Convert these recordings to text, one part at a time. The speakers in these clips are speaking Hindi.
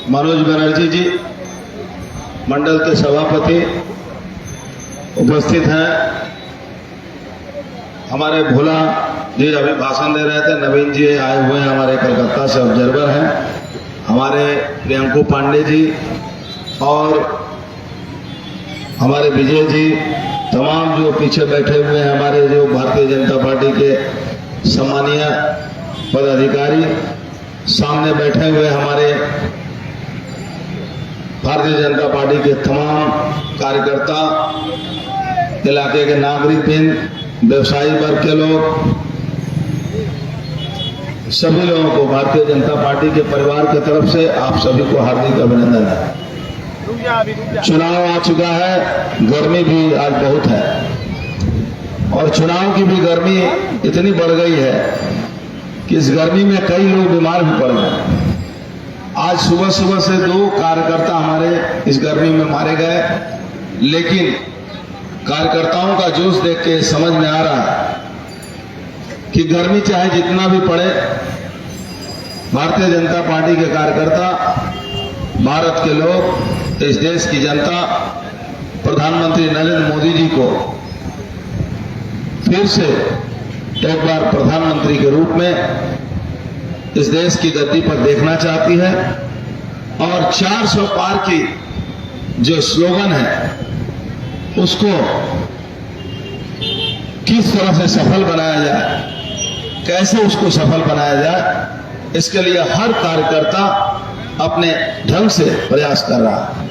मनोज बनर्जी जी मंडल के सभापति उपस्थित हैं। हमारे भोला जी अभी भाषण दे रहे थे। नवीन जी आए हुए हैं, हमारे कलकत्ता से ऑब्जर्वर हैं। हमारे प्रियंकू पांडे जी और हमारे विजय जी, तमाम जो पीछे बैठे हुए हैं हमारे जो भारतीय जनता पार्टी के सम्मानीय पदाधिकारी, सामने बैठे हुए हमारे भारतीय जनता पार्टी के तमाम कार्यकर्ता, इलाके के नागरिक, व्यवसायी वर्ग के लोग, सभी लोगों को भारतीय जनता पार्टी के परिवार की तरफ से आप सभी को हार्दिक अभिनंदन है। चुनाव आ चुका है, गर्मी भी आज बहुत है और चुनाव की भी गर्मी इतनी बढ़ गई है कि इस गर्मी में कई लोग बीमार भी पड़ गए। आज सुबह सुबह से 2 कार्यकर्ता हमारे इस गर्मी में मारे गए, लेकिन कार्यकर्ताओं का जोश देख के समझ में आ रहा है कि गर्मी चाहे जितना भी पड़े, भारतीय जनता पार्टी के कार्यकर्ता, भारत के लोग, इस देश की जनता प्रधानमंत्री नरेंद्र मोदी जी को फिर से एक बार प्रधानमंत्री के रूप में इस देश की गद्दी पर देखना चाहती है। और 400 पार की जो स्लोगन है उसको किस तरह से सफल बनाया जाए, कैसे उसको सफल बनाया जाए, इसके लिए हर कार्यकर्ता अपने ढंग से प्रयास कर रहा है।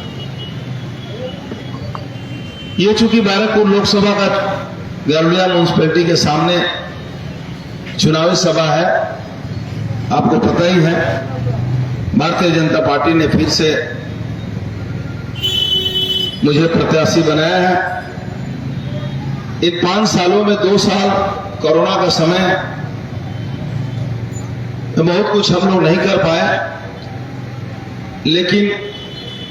ये चूंकि बैरकपुर लोकसभा का गरुड़िया म्यूनिसिपैलिटी के सामने चुनावी सभा है, आपको पता ही है। भारतीय जनता पार्टी ने फिर से मुझे प्रत्याशी बनाया है। इन 5 सालों में 2 साल कोरोना का समय तो बहुत कुछ हम लोग नहीं कर पाए, लेकिन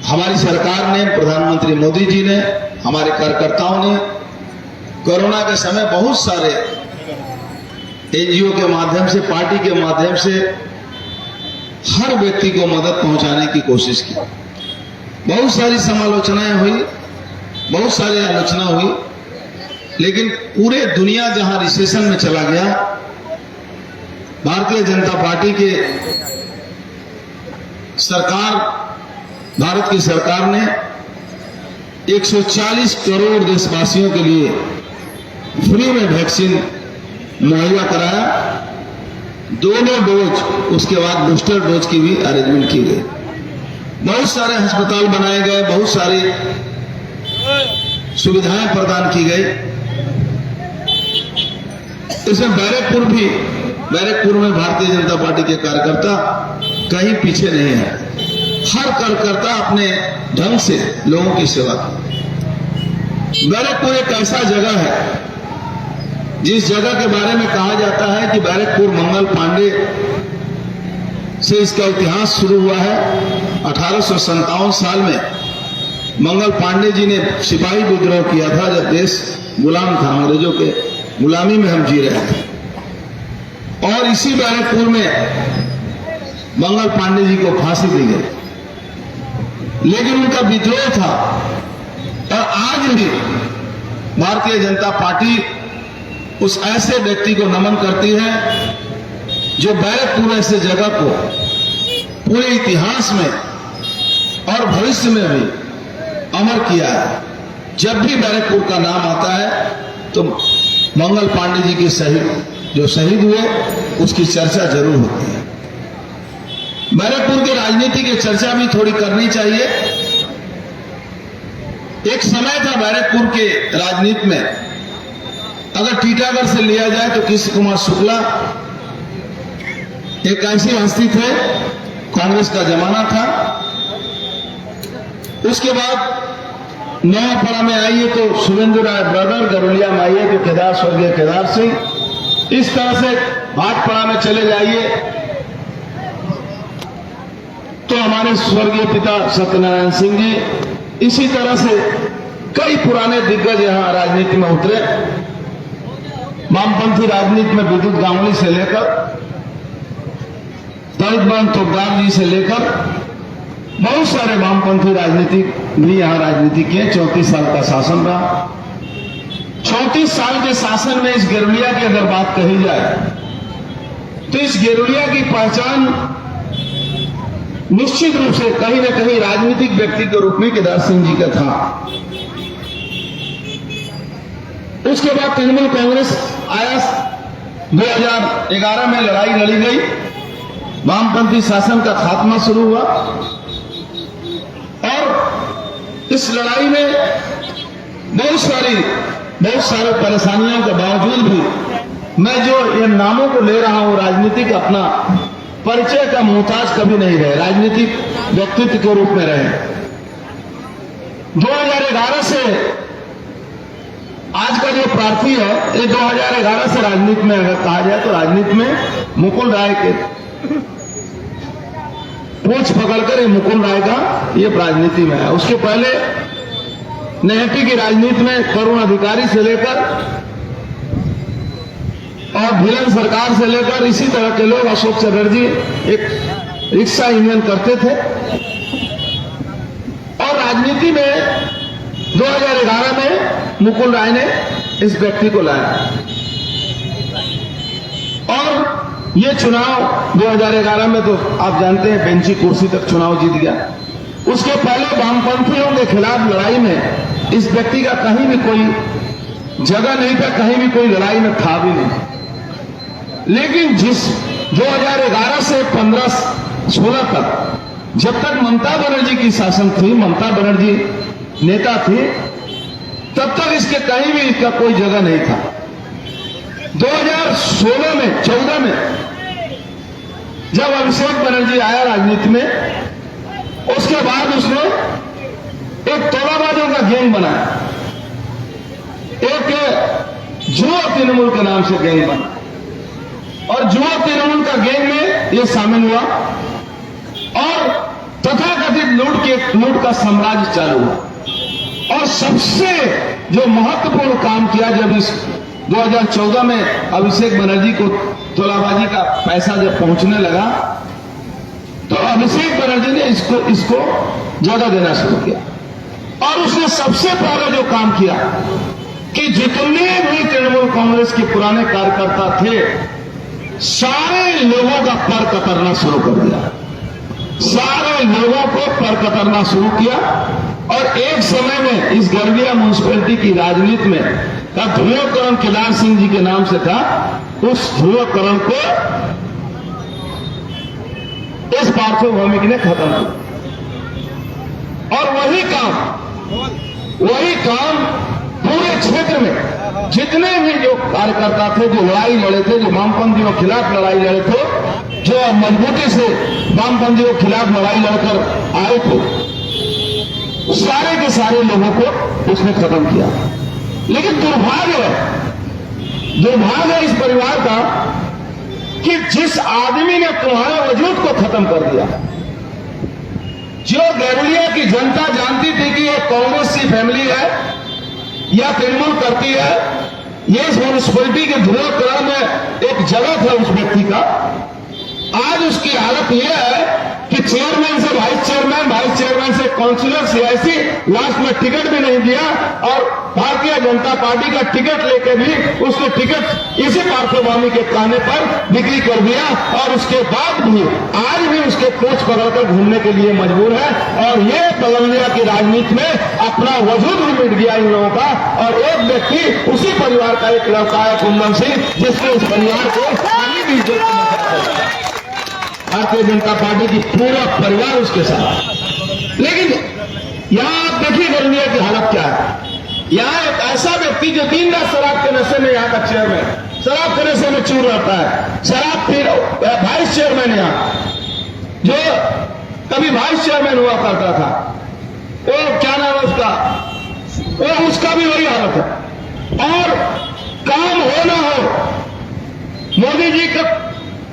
हमारी सरकार ने, प्रधानमंत्री मोदी जी ने, हमारे कार्यकर्ताओं ने कोरोना के समय बहुत सारे एनजीओ के माध्यम से, पार्टी के माध्यम से हर व्यक्ति को मदद पहुंचाने की कोशिश की। बहुत सारी समालोचनाएं हुई, बहुत सारी आलोचना हुई, लेकिन पूरे दुनिया जहां रिसेशन में चला गया, भारतीय जनता पार्टी के सरकार, भारत की सरकार ने 140 करोड़ देशवासियों के लिए फ्री में वैक्सीन मुहैया कराया। दोनों डोज, उसके बाद बूस्टर डोज की भी अरेंजमेंट की गई। बहुत सारे अस्पताल बनाए गए, बहुत सारी सुविधाएं प्रदान की गई। इसमें बैरकपुर में भारतीय जनता पार्टी के कार्यकर्ता कहीं पीछे नहीं है। हर कार्यकर्ता अपने ढंग से लोगों की सेवा की। बैरकपुर एक ऐसा जगह है जिस जगह के बारे में कहा जाता है कि बैरकपुर मंगल पांडे से इसका इतिहास शुरू हुआ है। 1857 साल में मंगल पांडे जी ने सिपाही विद्रोह किया था, जब देश गुलाम था, अंग्रेजों के गुलामी में हम जी रहे थे। और इसी बैरकपुर में मंगल पांडे जी को फांसी दी गई, लेकिन उनका विद्रोह था। और आज भी भारतीय जनता पार्टी उस ऐसे व्यक्ति को नमन करती है जो बैरकपुर ऐसे जगह को पूरे इतिहास में और भविष्य में भी अमर किया है। जब भी बैरकपुर का नाम आता है तो मंगल पांडे जी के जो शहीद हुए उसकी चर्चा जरूर होती है। बैरकपुर की राजनीति की चर्चा भी थोड़ी करनी चाहिए। एक समय था बैरकपुर के राजनीति में, अगर टीटागढ़ से लिया जाए तो कृष्ण कुमार शुक्ला एक ऐसी हस्ती थे, कांग्रेस का जमाना था। उसके बाद नवापड़ा में आइए तो शुभेंदु राय ब्रदर, गरुड़िया में आइए तो केदार, स्वर्गीय केदार सिंह। इस तरह से भाटपाड़ा में चले जाइए तो हमारे स्वर्गीय पिता सत्यनारायण सिंह जी। इसी तरह से कई पुराने दिग्गज यहां राजनीति में उतरे। वामपंथी राजनीति में विद्युत गांगुली से लेकर दलित बंधु तोपदार जी से लेकर बहुत सारे वामपंथी राजनीतिक भी यहाँ राजनीति किए। 34 साल का शासन रहा। 34 साल के शासन में इस गिरोलिया की अगर बात कही जाए तो इस गिरोलिया की पहचान निश्चित रूप से कहीं न कहीं राजनीतिक व्यक्ति के रूप में केदार सिंह जी का था। उसके बाद तृणमूल कांग्रेस आया। 2011 में लड़ाई लड़ी गई, वामपंथी शासन का खात्मा शुरू हुआ और इस लड़ाई में बहुत सारे परेशानियों के बावजूद भी मैं जो इन नामों को ले रहा हूं, राजनीतिक अपना परिचय का मोहताज कभी नहीं रहे, राजनीतिक व्यक्तित्व के रूप में रहे। 2011 से आज का जो प्रार्थी है, ये 2011 से राजनीति में अगर कहा जाए तो राजनीति में मुकुल राय के पूछ पकड़कर ये मुकुल राय का ये राजनीति में है। उसके पहले नेहटी की राजनीति में करुण अधिकारी से लेकर और भिलन सरकार से लेकर इसी तरह के लोग, अशोक चटर्जी एक रिक्शा यूनियन करते थे और राजनीति में 2011 में मुकुल राय ने इस व्यक्ति को लाया और ये चुनाव 2011 में तो आप जानते हैं बेंची कुर्सी तक चुनाव जीत गया। उसके पहले वामपंथियों के खिलाफ लड़ाई में इस व्यक्ति का कहीं भी कोई जगह नहीं था, कहीं भी कोई लड़ाई में था भी नहीं। लेकिन जिस 2011 से 15-16 तक, जब तक ममता बनर्जी की शासन थी, ममता बनर्जी नेता थी, तब तक इसके कहीं भी इसका कोई जगह नहीं था। 2016 में 14 में जब अभिषेक बनर्जी आया राजनीति में, उसके बाद उसने एक तोलाबाजों का गैंग बनाया, एक जुआ तृणमूल के नाम से गैंग बना और जुआ तृणमूल का गैंग में ये शामिल हुआ और तथाकथित लूट का साम्राज्य चालू हुआ। और सबसे जो महत्वपूर्ण काम किया, जब इस 2014 में अभिषेक बनर्जी को तोलाबाजी का पैसा जब पहुंचने लगा तो अभिषेक बनर्जी ने इसको जगह देना शुरू किया और उसने सबसे पहले जो काम किया कि जितने भी तृणमूल कांग्रेस के पुराने कार्यकर्ता थे, सारे लोगों का पर कतरना शुरू कर दिया, सारे लोगों को पर कतरना शुरू किया और एक समय में इस गिरोलिया म्युनिसिपैलिटी की राजनीति में का ध्रुवीकरण केदार सिंह जी के नाम से था। उस ध्रुवीकरण को इस पार्थिव भौमिक ने खत्म किया और वही काम पूरे क्षेत्र में जितने भी जो कार्यकर्ता थे, जो लड़ाई लड़े थे, जो वामपंथियों के खिलाफ लड़ाई लड़े थे, जो मजबूती से वामपंथियों के खिलाफ लड़ाई लड़कर आए थे, सारे के सारे लोगों को उसने खत्म किया। लेकिन दुर्भाग्य है इस परिवार का कि जिस आदमी ने तुम्हारे वजूद को खत्म कर दिया, जो गिरोलिया की जनता जानती थी कि ये कांग्रेस की फैमिली है या तृणमूल करती है, ये इस म्युनिसिपैलिटी के ध्रुवीकरण में एक जगह था उस व्यक्ति का, आज उसकी हालत यह है कि चेयरमैन से वाइस चेयरमैन से काउंसिलर सियासी लास्ट में टिकट भी नहीं दिया और भारतीय जनता पार्टी का टिकट लेके भी उसने टिकट इसी पार्थोवामी के कहने पर बिक्री कर दिया और उसके बाद भी आज भी उसके कोच पकड़कर घूमने के लिए मजबूर है और ये बगलिया की राजनीति में अपना वजूद भी मिट गया इन लोगों का। और एक व्यक्ति उसी परिवार का एक लड़का है कुंदन सिंह, जिसने इस परिवार को आगे भी इज्जत भारतीय जनता पार्टी की पूरा परिवार उसके साथ। लेकिन यहां आप देखिए गिरोलिया की हालत क्या है। यहां एक ऐसा व्यक्ति जो दिन रात शराब के नशे में, यहां का चेयरमैन शराब के नशे में चूर रहता है, शराब फिर वाइस चेयरमैन यहां जो कभी वाइस चेयरमैन हुआ करता था, वो क्या नाम है उसका, उसका भी वही हालत है। और काम हो ना हो, मोदी जी का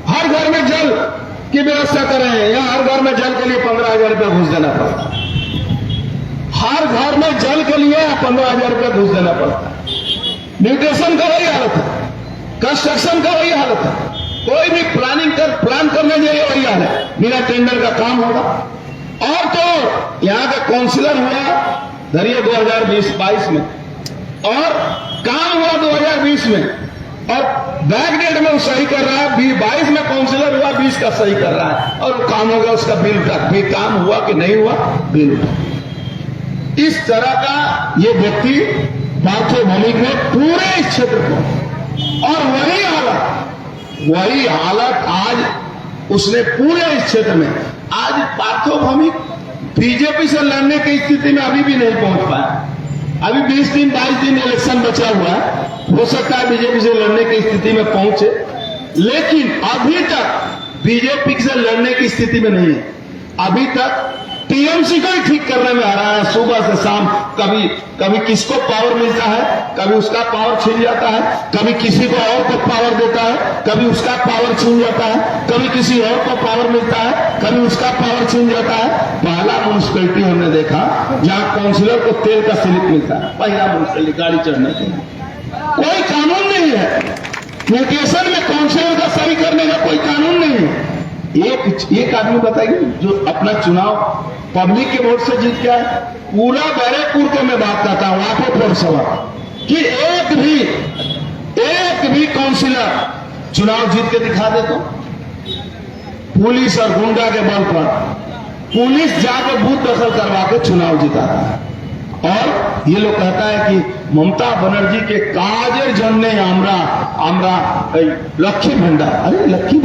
हर घर में जल की व्यवस्था कर रहे हैं, या हर घर में जल के लिए 15,000 रुपया घूस देना पड़ता है, हर घर में जल के लिए 15,000 रुपया घूस देना पड़ता है। न्यूट्रिशन का वही हालत है, कंस्ट्रक्शन का वही हालत है, कोई भी प्लान करने जाइए वही हाल है, बिना टेंडर का काम होगा। और ताबड़तोड़ यहाँ का काउंसिलर हुआ धरिए 2020-22 में, और काम हुआ 2020 में, और बैकडेट में वो सही कर रहा है, 22 में काउंसिलर हुआ, 20 का सही कर रहा है, और काम हो गया उसका बिल उठा, भी काम हुआ कि नहीं हुआ, बिल उठा। इस तरह का ये व्यक्ति पार्थो भौमिक ने पूरे इस क्षेत्र को, और वही हालत आज उसने पूरे इस क्षेत्र में, आज पार्थो भौमिक बीजेपी से लड़ने की स्थिति में अभी भी नहीं पहुंच पाया। अभी 20 दिन 22 दिन इलेक्शन बचा हुआ है, हो सकता है बीजेपी से लड़ने की स्थिति में पहुंचे, लेकिन अभी तक बीजेपी से लड़ने की स्थिति में नहीं है। अभी तक टीएमसी को ही ठीक करने में आ रहा है, सुबह से शाम, कभी किसको पावर मिलता है, कभी उसका पावर छीन जाता है, कभी किसी को और को पावर देता है, कभी उसका पावर छीन जाता है, कभी किसी और को पावर मिलता है, कभी उसका पावर छीन जाता है। पहला म्यूनिसिपैलिटी हमने देखा जहां काउंसिलर को तेल का स्लिप मिलता है, पहला म्यूनिसिपैलिटी गाड़ी चढ़ने के लिए। कोई कानून नहीं है, म्यूटेशन में काउंसिलर का सही करने का कोई कानून नहीं है। एक आदमी बताइए जो अपना चुनाव पब्लिक के वोट से जीत गया है। पूरा बैरकपुर को मैं बात करता हूं, लाखों वोट सवाल कि एक भी काउंसिलर चुनाव जीत के दिखा दे तो पुलिस और गुंडा के बल पर पुलिस जाकर बूथ दखल करवा के चुनाव जिताता है। और ये लोग कहता है कि ममता बनर्जी के काजेर जन्ने आमरा लक्ष्मी भंडार। अरे लक्ष्मी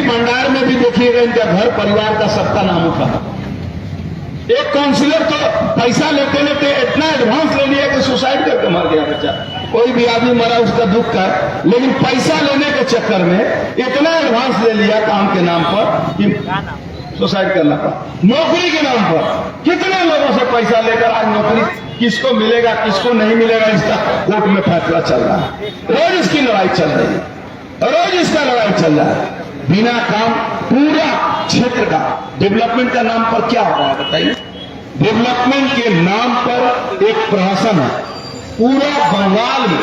भंडार में भी देखिएगा इनका घर परिवार का सबका नाम उठा। एक काउंसिलर तो पैसा लेते लेते इतना एडवांस ले लिया कि सुसाइड करके मर गया बच्चा। कोई भी आदमी मरा उसका दुख का, लेकिन पैसा लेने के चक्कर में इतना एडवांस ले लिया काम के नाम पर कि सुसाइड करना पड़ा। नौकरी के नाम पर कितने लोगों से पैसा लेकर आज नौकरी किसको मिलेगा किसको नहीं मिलेगा, इसका कोर्ट में फैसला चल रहा है। रोज इसकी लड़ाई चल रही है, रोज इसका लड़ाई चल रहा है। बिना काम पूरा क्षेत्र का डेवलपमेंट का नाम पर क्या हो रहा है बताइए। डेवलपमेंट के नाम पर एक प्रहसन है पूरा बंगाल में,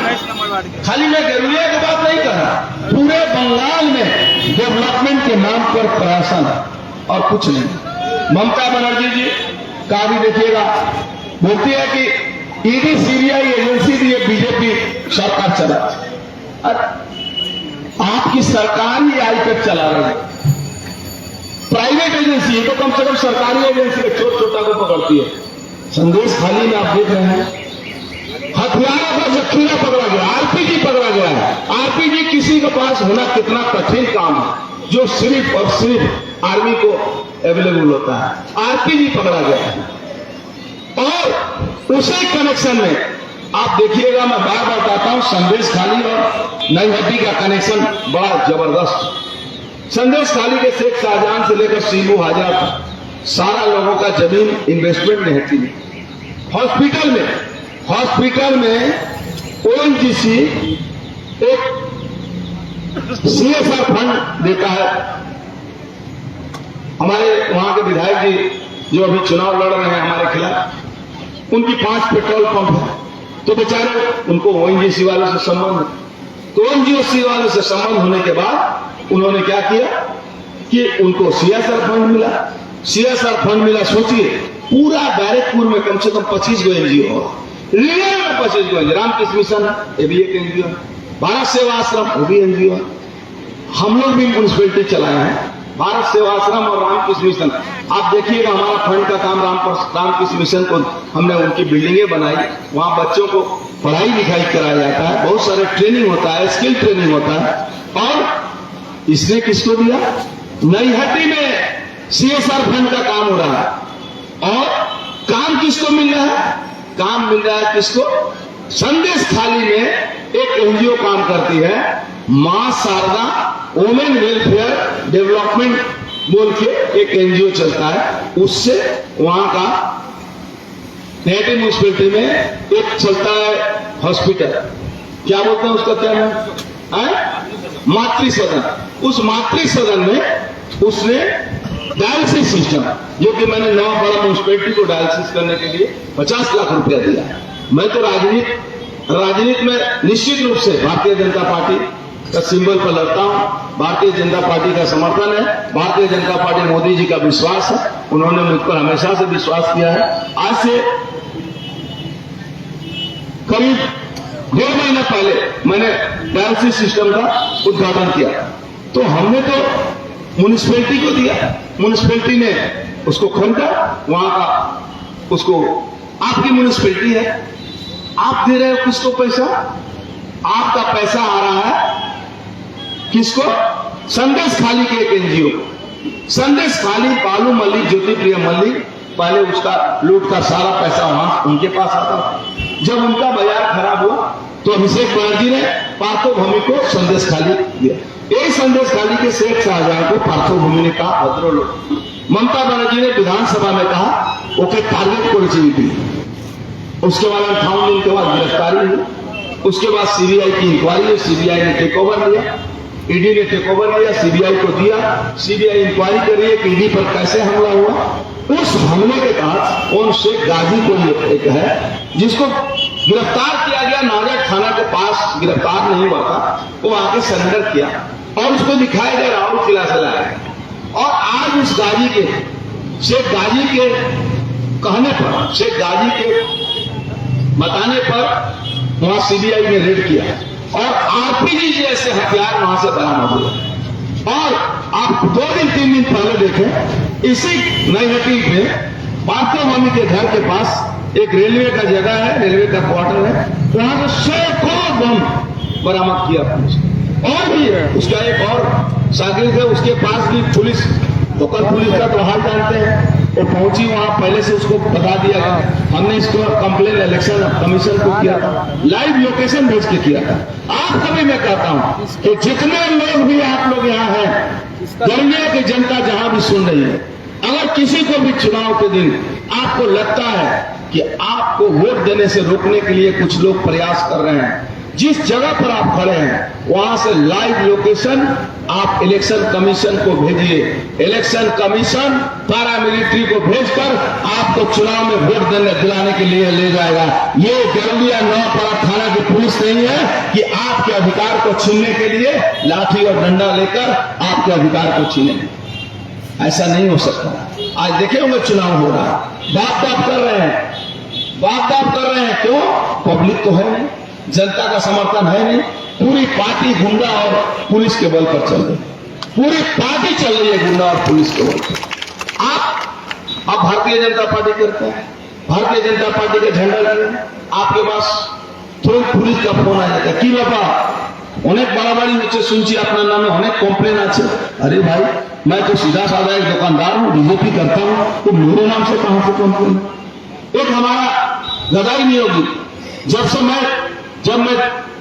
खाली मैं गरुड़िया की बात नहीं कर रहा, पूरे बंगाल में डेवलपमेंट के नाम पर प्रहसन है और कुछ नहीं। ममता बनर्जी जी का भी देखिएगा, बोलती है कि ईडी सीबीआई एजेंसी भी बीजेपी सरकार चला। आपकी सरकार ही आईपैक चला रही है, प्राइवेट एजेंसी है तो कम से कम सरकारी एजेंसी के छोटा को पकड़ती है। संदेश खाली में आप देख रहे हैं हथियारों का जखीरा पकड़ा गया, आरपीजी पकड़ा गया है। आरपीजी किसी के पास होना कितना कठिन काम है जो सिर्फ और सिर्फ आर्मी को अवेलेबल होता है। आरपीजी पकड़ा गया है और उसी कनेक्शन में आप देखिएगा, मैं बार बार कहता हूं, संदेश खाली और नई हड्डी का कनेक्शन बड़ा जबरदस्त। संदेश खाली के शेख शाहजहां से लेकर सीमू हाजरा तक सारा लोगों का जमीन इन्वेस्टमेंट में है। हॉस्पिटल में ओएनजीसी एक सीएसआर फंड देता है। हमारे वहां के विधायक जी जो अभी चुनाव लड़ रहे हैं हमारे खिलाफ, उनकी 5 पेट्रोल पंप है, तो बेचारे उनको ओएनजीसी वालों से संबंध, तो ओएनजीसी वालों से संबंध होने के बाद उन्होंने क्या किया कि उनको सीएसआर फंड मिला। सीएसआर फंड मिला, सोचिए पूरा बैरकपुर में कम से कम 25 गो एनजीओ हो, रियल में 25 गो एनजीओ। रामकृष्ण मिशन ये भी एक एनजीओ है, भारत सेवा आश्रम वो भी एनजीओ है। हम लोग भी म्यूनिसिपैलिटी चलाए हैं, भारत सेवा आश्रम और रामकृष्ण मिशन। आप देखिएगा हमारा फंड का काम रामकृष्ण मिशन को हमने उनकी बिल्डिंगें बनाई, वहां बच्चों को पढ़ाई लिखाई कराया जाता है, बहुत सारे ट्रेनिंग होता है, स्किल ट्रेनिंग होता है। और इसने किसको दिया? नई हड्डी में सीएसआर फंड का काम हो रहा है। और काम किसको मिल रहा है? काम मिल रहा है किसको? संदेश खाली में एक एनजीओ काम करती है, मां शारदा वुमेन वेलफेयर डेवलपमेंट बोल के एक एनजीओ चलता है। उससे वहां का नेटिव म्यूनिसिपैलिटी में एक चलता है हॉस्पिटल, क्या बोलते हैं उसका, क्या है, मातृ सदन। उस मातृ सदन में उसने डायलिसिस सिस्टम, जो कि मैंने नवा बड़ा म्यूनिसिपैलिटी को डायलिसिस करने के लिए 50 लाख रुपया दिया। मैं तो राजनीति में निश्चित रूप से भारतीय जनता पार्टी का सिंबल पर लड़ता हूं। भारतीय जनता पार्टी का समर्थन है, भारतीय जनता पार्टी मोदी जी का विश्वास है, उन्होंने मुझ पर हमेशा से विश्वास किया है। आज से करीब 1.5 महीना पहले मैंने डायलिसिस सिस्टम का उद्घाटन किया, तो हमने तो म्युनिसिपैलिटी को दिया, म्युनिसिपैलिटी ने उसको खरीदा, वहां का उसको, आपकी म्युनिसिपैलिटी है, आप दे रहे हो किसको पैसा, आपका पैसा आ रहा है किसको, संदेश खाली के एक एनजीओ, संदेश खाली, बालू मल्लिक, ज्योति प्रिया मल्लिक, पहले उसका लूट का सारा पैसा वहां उनके पास आता था। जब उनका बाजार खराब हुआ तो अभिषेक बनर्जी ने पार्थोभूमि को संदेश खाली दिया। यही संदेश खाली के शेख शाहजहां को पार्थोभूमि ने कहा भद्रो लोग। ममता बनर्जी ने विधानसभा में कहा ओके टारगेट पॉलिसी, उसके बाद 58 दिन के बाद गिरफ्तारी हुई, उसके बाद सीबीआई की इंक्वायरी है, सीबीआई ने टेक ओवर लिया, ईडी ने टेक ओवर लिया, सीबीआई को दिया, सीबीआई इंक्वायरी कर रही है कि ईडी पर कैसे हमला हुआ। उस हमले के तहत उन शेख गाजी को एक है जिसको गिरफ्तार किया गया, नाजर थाना के पास गिरफ्तार नहीं हुआ था, वो आके सरेंडर किया और उसको दिखाया गया राहुल किला से लाया गया। और आज उस गाजी के, शेख गाजी के कहने पर, शेख गाजी के बताने पर वहां सीबीआई ने रेड किया और आरपीजी जैसे हथियार वहां से बरामद हुए। और आप 2 दिन 3 दिन पहले देखें, इसी नईहट्टी में पार्थोभूमि के घर के पास एक रेलवे का जगह है, रेलवे का क्वार्टर है, वहां से सैकड़ों बम बरामद किया पुलिस। और भी है उसका एक और शागिर्द है, उसके पास भी पुलिस, लोकल पुलिस का तो हाल जानते हैं, वो पहुंची वहां, पहले से उसको बता दिया गया, हमने इसको कंप्लेन इलेक्शन कमीशन को किया था, लाइव लोकेशन भेज के किया था। आप कभी मैं कहता हूं कि जितने लोग भी आप लोग यहाँ हैं, दुनिया की जनता जहां भी सुन रही है, अगर किसी को भी चुनाव के दिन आपको लगता है कि आपको वोट देने से रोकने के लिए कुछ लोग प्रयास कर रहे हैं, जिस जगह पर आप खड़े हैं वहां से लाइव लोकेशन आप इलेक्शन कमीशन को भेजिए। इलेक्शन कमीशन पैरामिलिट्री को भेजकर आपको चुनाव में वोट देने दिलाने के लिए ले जाएगा। ये गरलिया नौपाड़ा थाना की पुलिस नहीं है कि आपके अधिकार को छीनने के लिए लाठी और डंडा लेकर आपके अधिकार को छीने। ऐसा नहीं हो सकता। आज देखे होंगे चुनाव हो रहा है, बात कर रहे हैं, बात कर रहे हैं, क्यों? पब्लिक तो है नहीं, जनता का समर्थन है नहीं, पूरी पार्टी गुंडा और पुलिस के बल पर चल रही है, पूरी पार्टी चल रही है गुंडा और पुलिस के बल पर। आप भारतीय जनता पार्टी करते हैं, भारतीय जनता पार्टी का झंडा लगे, आपके पास तुरंत पुलिस का फोन आ जाता है कि बाबा অনেক বাড়াবাড়ি হচ্ছে শুনছি আপনার নামে অনেক কমপ্লেন আছে। अरे भाई मैं तो सीधा साधा एक दुकानदार हूँ, बीजेपी करता हूँ, तो मेरे नाम से कहां से कम्प्लेन? एक हमारा गदाई नियोगी, जब मैं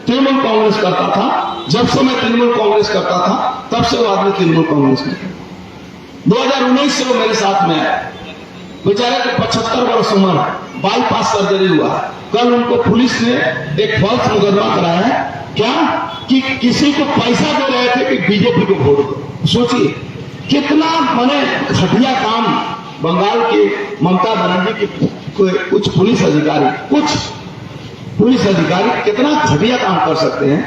तृणमूल कांग्रेस करता था, जब से मैं तृणमूल कांग्रेस करता था, तब से वो आदमी तृणमूल कांग्रेस में 2019 से वो मेरे साथ में आया। बेचारे को 75 वर्ष उम्र, बाईपास सर्जरी हुआ। कल उनको पुलिस ने एक फॉल्स मुकदमा कराया है, क्या कि किसी को पैसा दे रहे थे कि बीजेपी को वोट दो। सोचिए कितना माने घटिया काम बंगाल के ममता बनर्जी के कुछ पुलिस अधिकारी कितना घटिया काम कर सकते हैं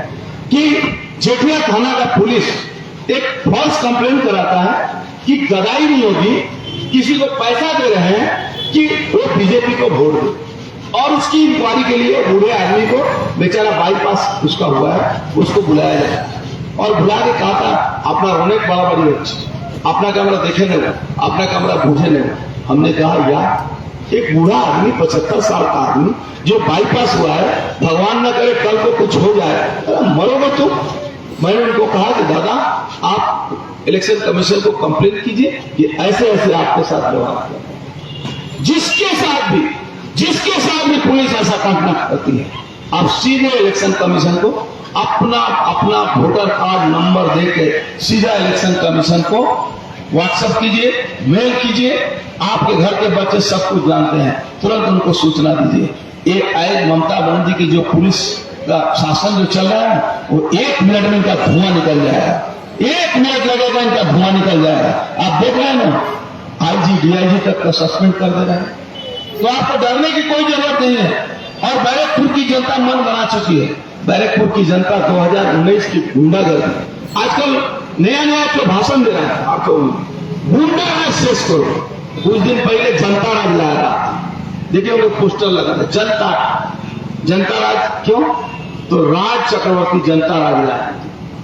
कि जेठिया थाना का पुलिस एक फॉल्स कंप्लेंट कराता है कि गदाई नहीं होगी, किसी को पैसा दे रहे हैं कि वो बीजेपी को वोट दे, और उसकी इंक्वायरी के लिए बूढ़े आदमी को, बेचारा बाईपास उसका हुआ है, उसको बुलाया जाए और बुला के कहा था अपना अनेक बड़ा अपना कैमरा देखे नहीं, अपना कैमरा बूझे नहीं। हमने कहा यार एक बूढ़ा आदमी 75 साल का आदमी जो बाईपास हुआ है, भगवान न करे कल को कुछ हो जाए, मरोगे तुम। मैंने उनको कहा कि दादा आप इलेक्शन कमीशन को कंप्लेंट कीजिए कि ऐसे ऐसे आपके साथ व्यवहार किया। जिसके साथ भी पुलिस ऐसा काटना करती है, आप सीधे इलेक्शन कमीशन को अपना वोटर कार्ड नंबर देके सीधा इलेक्शन कमीशन को व्हाट्सएप कीजिए, मेल कीजिए। आपके घर के बच्चे सब कुछ जानते हैं, तुरंत उनको सूचना दीजिए। एक आए ममता बनर्जी की जो पुलिस का शासन जो चल रहा है, वो 1 मिनट में इनका धुआं निकल जाएगा, 1 मिनट लगेगा इनका धुआं निकल जाएगा। आप देख रहे हैं ना, आईजी डीआईजी तक का सस्पेंड कर दे रहे हैं। तो आपको डरने की कोई जरूरत नहीं है। और बैरकपुर की जनता मन बना चुकी है, बैरकपुर की जनता 2019 की गुंडागर्दी, आजकल नया नया तो भाषण दे रहा है आपको, गुंडा राज शेष करो। कुछ दिन पहले जनता राज लाया था, देखिए वो पोस्टर लगा था, जनता राज क्यों? तो राज चक्रवर्ती जनता राज लाया,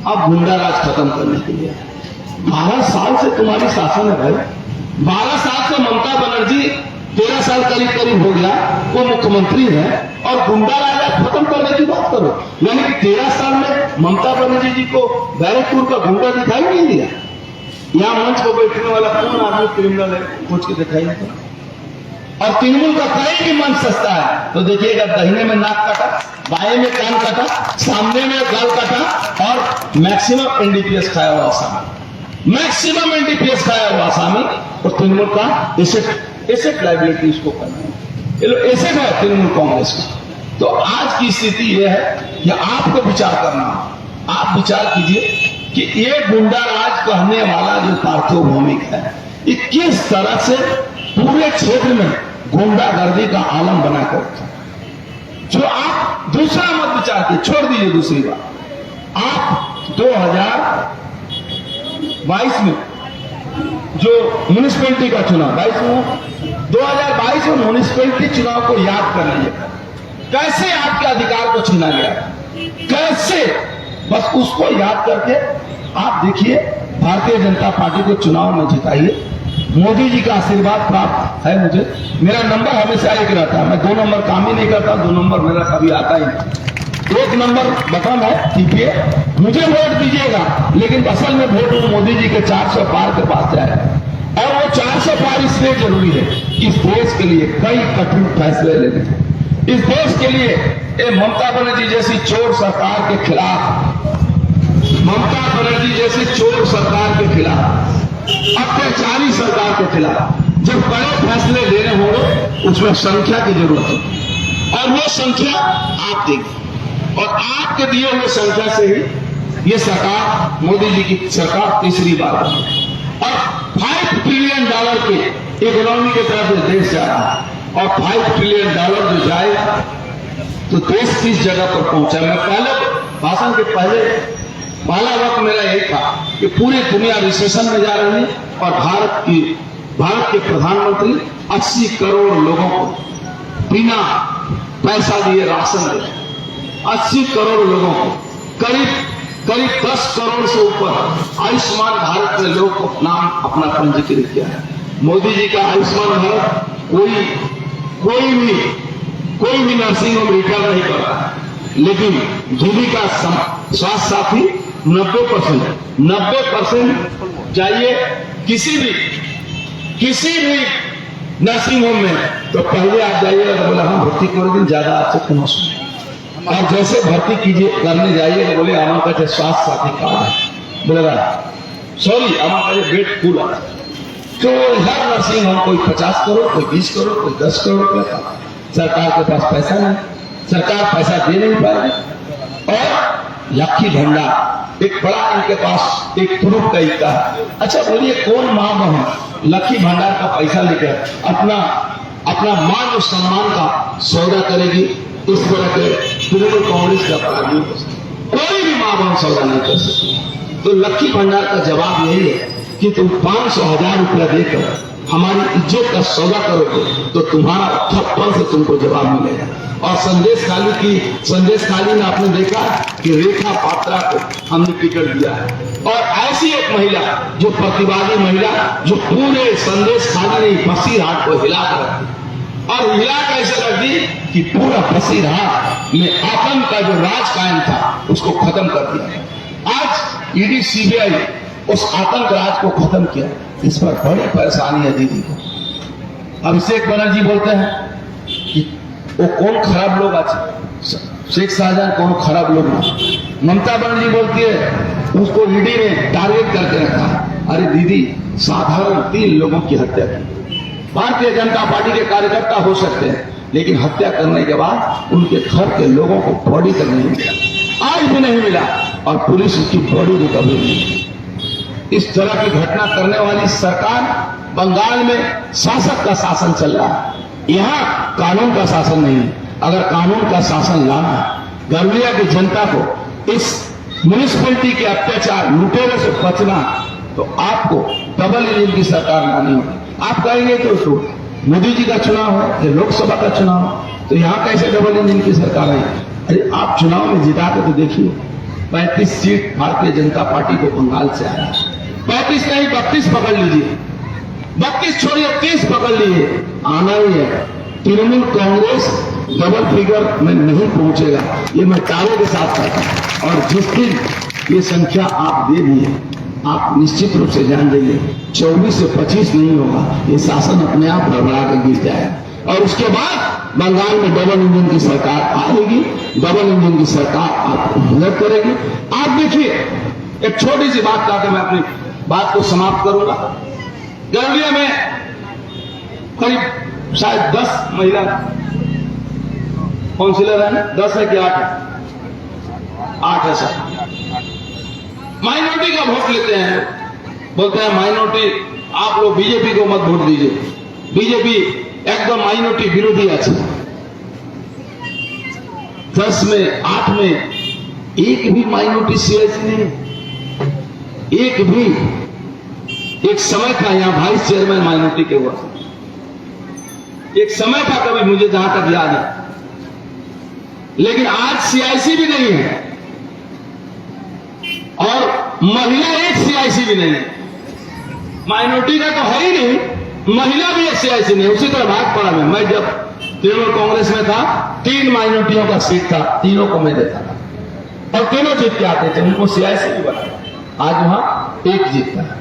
अब गुंडा राज खत्म करने के लिए। 12 साल से तुम्हारी शासन है भाई, 12 साल से ममता बनर्जी 13 साल करीब हो गया वो मुख्यमंत्री है, और गुंडा राज खत्म करने की बात करो। यानी कि 13 साल में ममता बनर्जी जी को बैरकपुर का गुंडा दिखाई नहीं दिया। यहाँ मंच को बैठने वाला कौन आदमी क्रिमिनल है, पूछ के दिखाई नहीं था। और तृणमूल का कहीं भी मंच सस्ता है तो देखिएगा, दाहिने में नाक काटा, बाएं में कान काटा, सामने में गाल काटा, और मैक्सिमम एनडीपीएस खाया हुआ आसामी, मैक्सिमम एनडीपीएस खाया हुआ आसामी। और तृणमूल का एसेट लाइबिलिटी उसको करना है, ये लोग एसेट है तृणमूल कांग्रेस का। तो आज की स्थिति यह है कि आपको विचार करना, आप विचार कीजिए कि ये गुंडा राज कहने वाला जो पार्थिव भौमिक है, ये किस तरह से पूरे क्षेत्र में गुंडागर्दी का आलम बनाकर रखा। जो आप दूसरा मत विचार के छोड़ दीजिए, दूसरी बात, आप 2022 में जो म्यूनिसिपैलिटी का चुनाव 2022 में म्यूनिसिपैलिटी चुनाव को याद कर लीजिए, कैसे आपके अधिकार को छीना गया, कैसे, बस उसको याद करके आप देखिए, भारतीय जनता पार्टी को चुनाव में जिताइए। मोदी जी का आशीर्वाद प्राप्त है मुझे, मेरा नंबर हमेशा एक रहता है, मैं 2 नंबर काम ही नहीं करता, 2 नंबर मेरा कभी आता ही नहीं। 1 नंबर बटन है, टीपिए, मुझे वोट दीजिएगा, लेकिन असल में वोट मोदी जी के 400 पार के पास जाएगा। और वो 400 पार इसलिए जरूरी है, इस देश के लिए कई कठिन फैसले लेने हैं। इस देश के लिए ममता बनर्जी जैसी चोर सरकार के खिलाफ, ममता बनर्जी जैसी चोर सरकार के खिलाफ, अत्याचारी सरकार के खिलाफ जब बड़े फैसले लेने होंगे, उसमें संख्या की जरूरत है, और वो संख्या आप देंगे, और आपके दिए हुए संख्या से ही ये सरकार, मोदी जी की सरकार तीसरी बार बनी, और $5 ट्रिलियन के इकोनॉमी की तरफ देश जा रहा है। और $5 ट्रिलियन जो जाएगा तो देश किस जगह पर पहुंचा। मैं पहले भाषण के पहला वक्त मेरा यही था कि पूरी दुनिया रिसेशन में जा रही है, और भारत के प्रधानमंत्री 80 करोड़ लोगों को बिना पैसा दिए राशन दे, 80 करोड़ लोगों को, करीब 10 करोड़ से ऊपर आयुष्मान भारत में लोग को नाम अपना पंजीकृत किया है। मोदी जी का आयुष्मान भारत कोई भी नर्सिंग होम रिटर्न नहीं कर रहा है, लेकिन दीदी का स्वास्थ्य साथी 90% जाइए किसी भी नर्सिंग होम में, तो पहले आप जाइएगा तो बोला हम भर्ती कर दिन ज्यादा आपसे कम सुन, और जैसे भर्ती कीजिए करने जाइए तो बोले हमारे का स्वास्थ्य साथी कार्ड है, बोलेगा सॉरी हमारा बेड फुल है। तो हर नर्सिंग होम कोई 50 करोड़, कोई 20 करोड़, कोई 10 करोड़ रुपया का, सरकार के पास पैसा नहीं, सरकार पैसा दे नहीं पाएगी। और लक्की भंडार एक बड़ा इनके पास एक प्रूफ का इक्का है। अच्छा बोलिए कौन मां बहन लक्की भंडार का पैसा लेकर अपना मान और सम्मान का सौदा करेगी? इस तरह के तृणमूल कांग्रेस का अपराधी कोई भी मां बहन सौदा नहीं कर सकती। तो लक्की भंडार का जवाब यही है कि तुम 500,000 रुपया देकर हमारी इज्जत का सौदा करोगे तो तुम्हारा थप्पड़ से तुमको जवाब मिलेगा। और संदेश खाली में आपने देखा कि रेखा पात्रा को हमने टिकट दिया है, और ऐसी एक महिला जो प्रतिवादी महिला जो पूरे संदेश खाली ने बसीरहाट को हिला कर रख दी, और हिला कैसे रख दी कि पूरा बसीरहाट में आतंक का जो राज कायम था उसको खत्म कर दिया। आज ईडी सीबीआई उस आतंक राज को खत्म किया, इस पर बड़ी परेशानी है दीदी को। अभिषेक बनर्जी बोलते हैं कि वो कौन खराब लोग आज शेख शाहजहां कौन खराब लोग ना। ममता बनर्जी बोलती है उसको ईडी ने टारगेट करके रखा। अरे दीदी साधारण 3 लोगों की हत्या की। भारतीय जनता पार्टी के कार्यकर्ता हो सकते हैं, लेकिन हत्या करने के बाद उनके घर के लोगों को बॉडी तक नहीं मिला, आज भी नहीं मिला, और पुलिस उसकी बॉडी रिकवरी नहीं की। इस तरह की घटना करने वाली सरकार बंगाल में शासक का शासन चल रहा है, यहाँ कानून का शासन नहीं है। अगर कानून का शासन लाना है गरुड़िया की जनता को इस म्युनिसिपैलिटी के अत्याचार लुटेरे से बचना, तो आपको डबल इंजन की सरकार लानी होगी। आप कहेंगे तो मोदी जी का चुनाव है, ये लोकसभा का चुनाव है, तो यहां कैसे डबल इंजन की सरकार आई? अरे आप चुनाव में जिता के तो देखिए, 35 सीट भारतीय जनता पार्टी को बंगाल से आया, 35 नहीं 32 पकड़ लीजिए, 32 छोड़िए 30 पकड़ लीजिए, आना ही है। तृणमूल कांग्रेस डबल फिगर में नहीं पहुंचेगा, ये मैं दावे के साथ कहता हूं। और जिस दिन ये संख्या आप दे दिए, आप निश्चित रूप से जान लीजिए 24 से 25 नहीं होगा, ये शासन अपने आप गड़बड़ा के गिर जाएगा। और उसके बाद बंगाल में डबल इंजन की सरकार आएगी, डबल इंजन की सरकार आपको मदद करेगी। आप देखिए, एक छोटी सी बात कहकर मैं अपनी बात को समाप्त करूंगा। गरुड़िया में करीब शायद 10 महिला काउंसिलर है ना, 10 है कि 8 है? 8 है सर। माइनॉरिटी का वोट लेते हैं, बोलते हैं माइनॉरिटी, आप लोग बीजेपी को मत वोट दीजिए, बीजेपी एकदम माइनॉरिटी विरोधी আছে। 10 में 8 में एक भी माइनॉरिटी सीएसी नहीं, एक भी। एक समय था यहां वाइस चेयरमैन माइनॉरिटी के हुआ, एक समय था कभी, मुझे जहां तक याद है, लेकिन आज सीआईसी भी नहीं है और महिला एक सीआईसी भी नहीं है। माइनॉरिटी का तो है ही नहीं, महिला भी एक सीआईसी नहीं। उसी तरह भाग पड़ा मैं जब तृणमूल कांग्रेस में था, 3 माइनॉरिटियों का सीट था, तीनों को मैं देता था और तीनों जीत के आते थे, उनको सीआईसी भी बना। आज वहां एक जीतता है,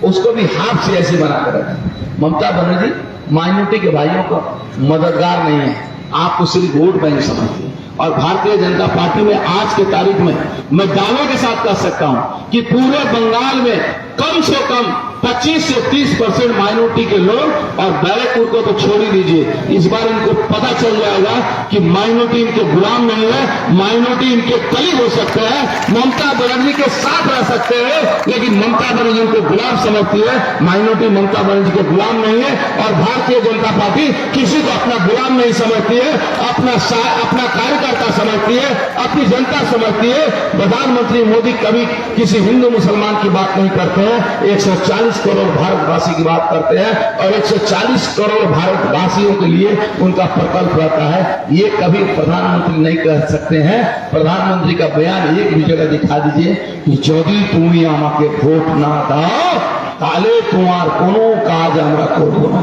उसको भी हाफ सीआईसी बनाकर रखा। ममता बनर्जी माइनॉरिटी के भाइयों का मददगार नहीं है, आपको सिर्फ वोट बैंक समझती है। और भारतीय जनता पार्टी में आज के तारीख में मैं दावे के साथ कह सकता हूं कि पूरे बंगाल में कम से कम 25 से 30% माइनॉरिटी के लोग, और बैरकपुर को तो छोड़ ही दीजिए, इस बार इनको पता चल जाएगा कि माइनॉरिटी इनके गुलाम नहीं है, माइनॉरिटी इनके कलीग हो सकते हैं, ममता बनर्जी के साथ रह सकते हैं, लेकिन ममता बनर्जी उनको गुलाम समझती है, माइनॉरिटी ममता बनर्जी के गुलाम नहीं है। और भारतीय जनता पार्टी किसी को अपना गुलाम नहीं समझती है, अपना कार्यकर्ता समझती है, अपनी जनता समझती है। प्रधानमंत्री मोदी कभी किसी हिंदू मुसलमान की बात नहीं करते हैं, 140 करोड़ भारतवासी की बात करते हैं और 140 करोड़ भारतवासियों के लिए उनका प्रकल्प रहता है। ये कभी प्रधानमंत्री नहीं कह सकते हैं। प्रधानमंत्री का बयान एक भी जगह दिखा दीजिए कि यदि तुम आमाके वोट ना दाओ ताले तुम्हार कोनो काज हमरा करबो ना।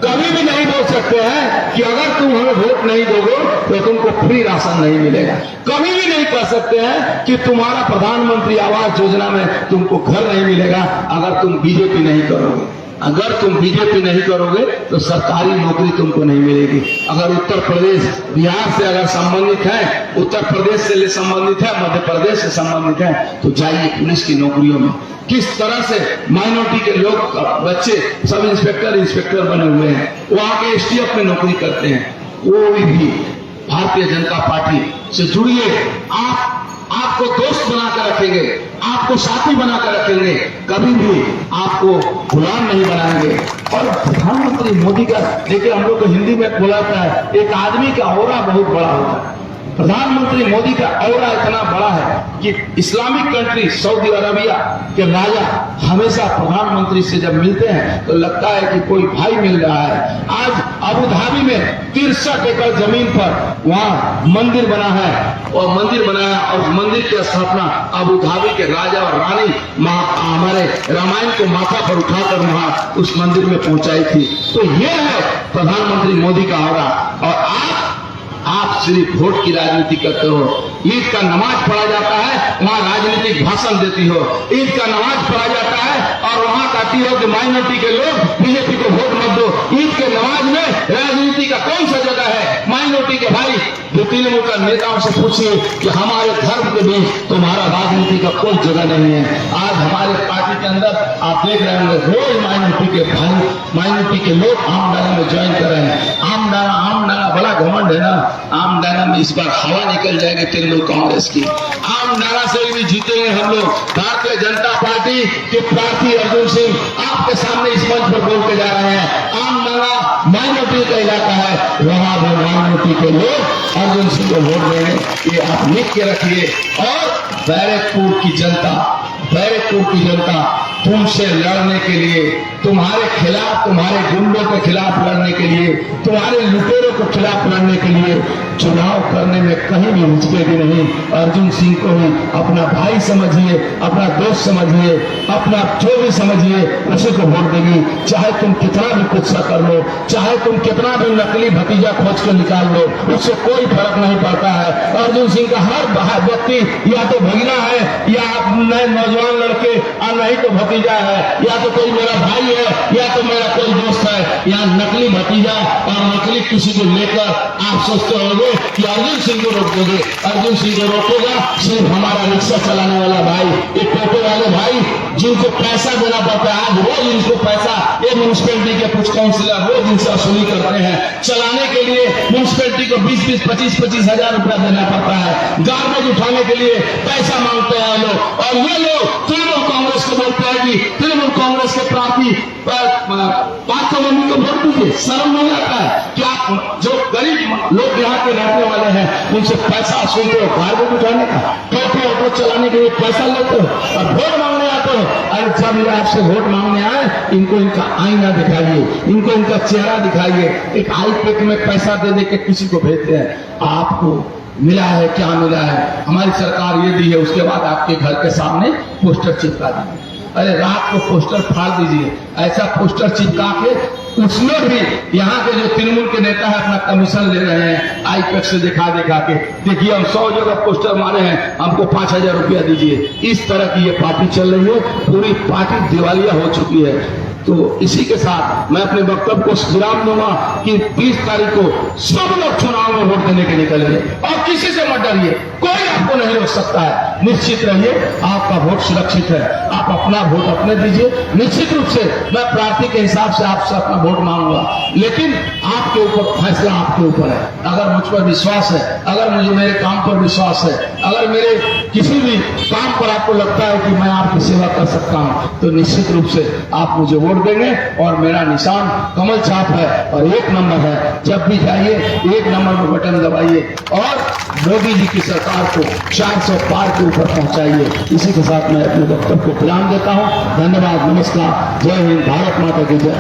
कभी भी नहीं बोल सकते हैं कि अगर तुम हमें वोट नहीं दोगे तो तुमको फ्री राशन नहीं मिलेगा। कभी भी नहीं कह सकते हैं कि तुम्हारा प्रधानमंत्री आवास योजना में तुमको घर नहीं मिलेगा अगर तुम बीजेपी नहीं करोगे। अगर तुम बीजेपी नहीं करोगे तो सरकारी नौकरी तुमको नहीं मिलेगी। अगर उत्तर प्रदेश बिहार से अगर संबंधित है, उत्तर प्रदेश से संबंधित है, मध्य प्रदेश से संबंधित है, तो जाइए पुलिस की नौकरियों में। किस तरह से माइनॉरिटी के लोग बच्चे सब इंस्पेक्टर बने हुए हैं, वहां के एसटीएफ में नौकरी करते हैं। कोई भी भारतीय जनता पार्टी से जुड़िए, आपको दोस्त बनाकर रखेंगे, आपको साथी बनाकर रखेंगे, कभी भी आपको गुलाम नहीं बनाएंगे। और प्रधानमंत्री मोदी का देखिए, हम लोग को हिंदी में बोला जाता है एक आदमी का औरा बहुत बड़ा होता है। प्रधानमंत्री मोदी का औरा इतना बड़ा है कि इस्लामिक कंट्री सऊदी अरबिया के राजा हमेशा प्रधानमंत्री से जब मिलते हैं तो लगता है कि कोई भाई मिल रहा है। आज अबू धाबी में 63 एकड़ जमीन पर वहां मंदिर बना है और उस मंदिर की स्थापना अबू धाबी के राजा और रानी हमारे रामायण को माथा पर उठाकर वहां उस मंदिर में पहुंचाई थी। तो ये है प्रधानमंत्री मोदी का औरा। और आप सिर्फ वोट की राजनीति करते हो। ईद का नमाज पढ़ा जाता है, वहां राजनीतिक भाषण देती हो। ईद का नमाज पढ़ा जाता है और वहां कहती हो कि माइनॉरिटी के लोग बीजेपी को वोट मत दो। ईद के नमाज में राजनीति का कौन सा जगह है? माइनॉरिटी के भाई तृणमूल का नेताओं से पूछिए कि हमारे धर्म के बीच तुम्हारा राजनीति का कोई जगह नहीं है। आज हमारे पार्टी के अंदर आप देख रहे होंगे रोज माइनॉरिटी के भाई, माइनॉरिटी के लोग आमडाना में ज्वाइन कर रहे हैं। आमडाना बड़ा घमंड है ना। आमडाना में इस बार हवा निकल जाएगी तृणमूल कांग्रेस की। आमडाना से भी जीतेंगे हम लोग। भारतीय जनता पार्टी के प्रार्थी अर्जुन सिंह आपके सामने इस मंच पर बोल के जा रहे हैं। आमडाना माइनॉरिटी का इलाका है, वहां भी माइनॉरिटी के लोग अर्जुन सिंह को वोट देंगे, ये आप लिख के रखिए। और बैरकपुर की जनता तुमसे लड़ने के लिए, तुम्हारे खिलाफ, तुम्हारे गुंडों के खिलाफ लड़ने के लिए, तुम्हारे लुटेरों के खिलाफ लड़ने के लिए चुनाव करने में कहीं भी हिचकेगी नहीं। अर्जुन सिंह को ही अपना भाई समझिए, अपना दोस्त समझिए, अपना जो भी समझिए, उसी को वोट देगी। चाहे तुम कितना भी कुछ कर लो, चाहे तुम कितना भी नकली भतीजा खोज के निकाल लो, उससे कोई फर्क नहीं पड़ता है। अर्जुन सिंह का हर व्यक्ति या तो भगीना है, या नए नौजवान लड़के, और नहीं तो भतीजा है, या तो कोई मेरा भाई है, या तो मेरा कोई दोस्त है। या नकली भतीजा और नकली किसी को लेकर आप सोचते होंगे कि अर्जुन सिंह को रोक दोगे। अर्जुन सिंह को रोकेगा सिर्फ हमारा रिक्शा चलाने वाला भाई, ये टोटो वाले भाई जिनको पैसा देना पड़ता है। आज रोज इनको पैसा, ये म्यूनिसिपैलिटी के कुछ काउंसिलर रोज इनसे वसूली करते हैं। चलाने के लिए म्यूनिसिपैलिटी को 20-20, 25-25 हजार रुपया देना पड़ता है। गार्बेज उठाने के लिए पैसा मांगते हैं लोग, और ये लोग तृणमूल कांग्रेस को बोलते हैं कि तृणमूल कांग्रेस के प्रार्थी पार्थमनी को वोट दीजिए। शर्म नहीं आता है कि आप जो गरीब लोग यहाँ के रहने वाले हैं उनसे पैसा वसूलते हो, गार्बेज उठाने का, टोटो ऑटो चलाने के लिए पैसा लेते हो, और वोट मांगने आते हो। अरे जब ये आपसे वोट मांगने आए, इनको इनका आईना दिखाइए, इनको इनका चेहरा दिखाइए। एक आई पैक में पैसा दे दे के किसी को भेजते हैं। आपको मिला है, क्या मिला है? हमारी सरकार ये दी है, उसके बाद आपके घर के सामने पोस्टर चिपका दीजिए। अरे रात को पोस्टर फाड़ दीजिए। ऐसा पोस्टर चिपका के उसमें भी यहाँ के जो तृणमूल के नेता है अपना कमीशन ले रहे हैं, आई पैक से दिखा के, देखिए हम 100 जगह पोस्टर मारे हैं, हमको 5000 रुपया दीजिए। इस तरह की ये पार्टी चल रही है, पूरी पार्टी दिवालिया हो चुकी है। तो इसी के साथ मैं अपने वक्तव्य को विराम दूंगा कि 30 तारीख को सब लोग चुनाव में वोट देने के निकलेंगे, और किसी से मत डरिए, कोई आपको नहीं रोक सकता है। निश्चित रहिए, आपका वोट सुरक्षित है, आप अपना वोट अपने दीजिए। निश्चित रूप से मैं प्रार्थी के हिसाब से आपसे अपना वोट मांगूंगा, लेकिन आपके ऊपर फैसला आपके ऊपर है। अगर मुझ पर विश्वास है, अगर मुझे मेरे काम पर विश्वास है, अगर मेरे किसी भी काम पर आपको लगता है कि मैं आपकी सेवा कर सकता हूं, तो निश्चित रूप से आप मुझे वोट देंगे। और मेरा निशान कमल छाप है और 1 नंबर है। जब भी जाइए 1 नंबर में बटन दबाइए और मोदी जी की सरकार को 400 पार के ऊपर पहुंचाइए। इसी के साथ मैं अपने वक्तव्य को विराम देता हूं। धन्यवाद, नमस्कार, जय हिंद, भारत माता की जय।